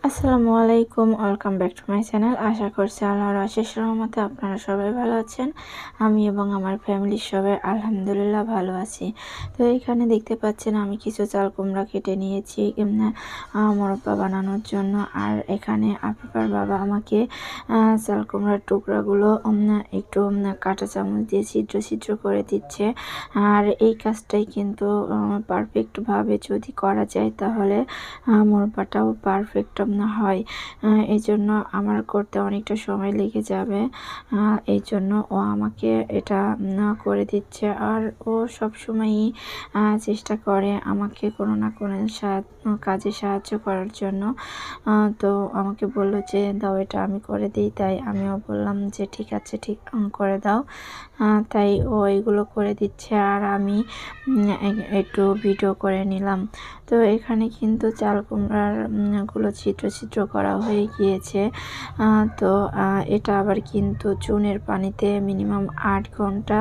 আসসালামু আলাইকুম, welcome back to my channel. আশা করছি আল্লাহর অশেষ রহমতে আপনারা সবাই ভালো আছেন। আমি এবং আমার ফ্যামিলির সবাই আলহামদুলিল্লাহ ভালো আছি। তো এখানে দেখতে পাচ্ছেন আমি কিছু চাল কুমড়া কেটে নিয়েছি মোরব্বা বানানোর জন্য। আর এখানে আপনার বাবা আমাকে চাল কুমড়ার টুকরাগুলো একটু কাঁটা চামচ দিয়ে ছিদ্র ছিদ্র করে দিচ্ছে। আর এই কাজটাই কিন্তু পারফেক্টভাবে যদি করা যায় তাহলে মোরব্বাটাও পারফেক্ট হয়। এই জন্য আমার করতে অনেকটা সময় লেগে যাবে। এই জন্য ও আমাকে এটা করে দিচ্ছে। আর ও সবসময়ই চেষ্টা করে আমাকে কোনো না কোনো কাজে সাহায্য করার জন্য। তো আমাকে বললো যে দাও এটা আমি করে দিই, তাই আমিও বললাম যে ঠিক আছে, ঠিক করে দাও। তাই ও এগুলো করে দিচ্ছে আর আমি একটু ভিডিও করে নিলাম। তো এখানে কিন্তু চাল কুমড়ার গুলো ছিদ্র ছিদ্র করা হয়ে গিয়েছে। তো এটা আবার কিন্তু চুনের পানিতে মিনিমাম 8 ঘন্টা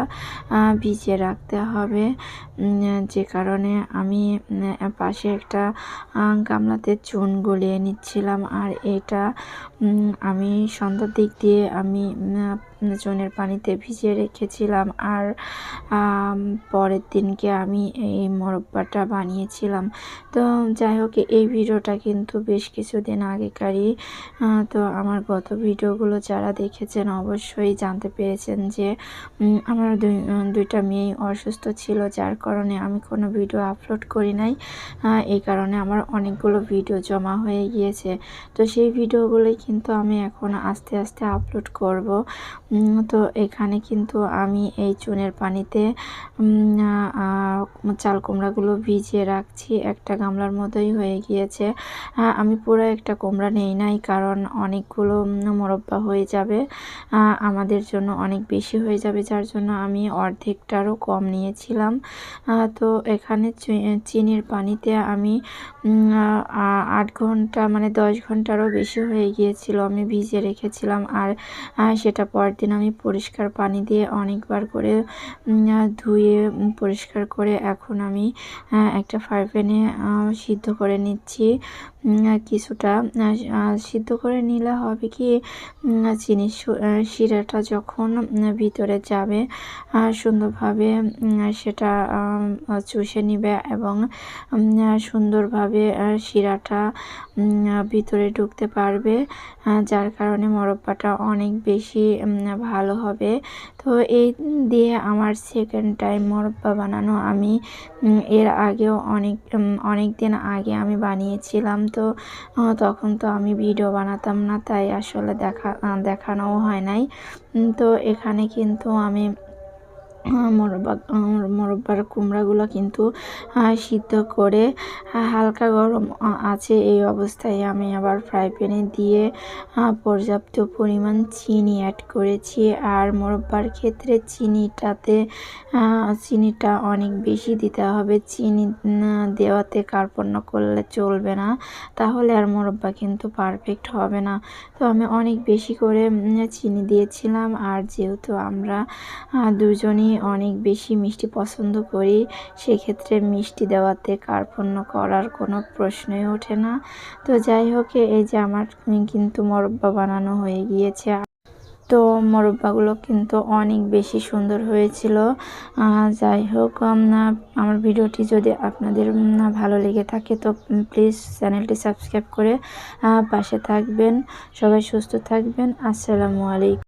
ভিজিয়ে রাখতে হবে। যে কারণে আমি পাশে একটা গামলাতে চুন গলিয়ে নিচ্ছিলাম। আর এটা আমি সন্ধ্যার দিক দিয়ে আমি চুনের পানিতে ভিজিয়ে রেখেছিলাম। আর পরের দিনকে আমি এই মোরব্বাটা বানিয়েছিলাম। তো যাই হোক, এই ভিডিওটা কিন্তু বেশ কিছুদিন আগেকারই। তো আমার গত ভিডিওগুলো যারা দেখেছেন অবশ্যই জানতে পেরেছেন যে আমার দুইটা মেয়ে অসুস্থ ছিল, যার কারণে আমি কোনো ভিডিও আপলোড করি নাই। এই কারণে আমার অনেকগুলো ভিডিও জমা হয়ে গিয়েছে। তো সেই ভিডিওগুলোই কিন্তু আমি এখন আস্তে আস্তে আপলোড করব। তো এখানে কিন্তু আমি এই চুনের পানিতে চাল কুমড়াগুলো ভিজিয়ে রাখছি। একটা গামলার মতোই হয়ে গিয়েছে। আমি পুরো একটা কুমড়া নেই নাই, কারণ অনেকগুলো মোরব্বা হয়ে যাবে, আমাদের জন্য অনেক বেশি হয়ে যাবে, যার জন্য আমি অর্ধেকটারও কম নিয়েছিলাম। তো এখানে চিনির পানিতে আমি 8 ঘন্টা মানে 10 ঘন্টারও বেশি হয়ে গিয়েছিল আমি ভিজিয়ে রেখেছিলাম। আর সেটা পরের দিন আমি পরিষ্কার পানি দিয়ে অনেকবার করে ধুয়ে পরিষ্কার করে এখন আমি একটা ফ্রাই প্যানে সিদ্ধ করে নিচ্ছি। কিছুটা সিদ্ধ করে নিলে হবে কি, চিনির শিরাটা যখন ভিতরে যাবে সুন্দরভাবে সেটা চুষে নিবে এবং সুন্দরভাবে শিরাটা ভিতরে ঢুকতে পারবে, যার কারণে মোরব্বাটা অনেক বেশি ভালো হবে। তো এই দিয়ে আমার সেকেন্ড টাইম মোরব্বা বানানো। আমি এর আগেও অনেক দিন আগে আমি বানিয়েছিলাম। তো তখন তো আমি ভিডিও বানাতাম না, তাই আসলে দেখানোও হয় নাই। তো এখানে কিন্তু আমি মোরব্বার কুমড়াগুলো কিন্তু সিদ্ধ করে হালকা গরম আছে এই অবস্থায় আমি আবার ফ্রাই প্যানে দিয়ে পর্যাপ্ত পরিমাণ চিনি অ্যাড করেছি। আর মোরব্বার ক্ষেত্রে চিনিটা অনেক বেশি দিতে হবে। চিনি দেওয়াতে কার্পণ্য করলে চলবে না, তাহলে আর মোরব্বা কিন্তু পারফেক্ট হবে না। তো আমি অনেক বেশি করে চিনি দিয়েছিলাম। আর যেহেতু আমরা দুজনই অনেক বেশি মিষ্টি পছন্দ করি, সেক্ষেত্রে মিষ্টি দেওয়াতে কার্পণ্য করার কোনো প্রশ্নই ওঠে না। তো যাই হোক, এই যে আমার কিন্তু মোরব্বা বানানো হয়ে গিয়েছে। তো মোরব্বাগুলো কিন্তু অনেক বেশি সুন্দর হয়েছিল। যাই হোক, আমার ভিডিওটি যদি আপনাদের ভালো লেগে থাকে তো প্লিজ চ্যানেলটি সাবস্ক্রাইব করে পাশে থাকবেন। সবাই সুস্থ থাকবেন। আসসালামু আলাইকুম।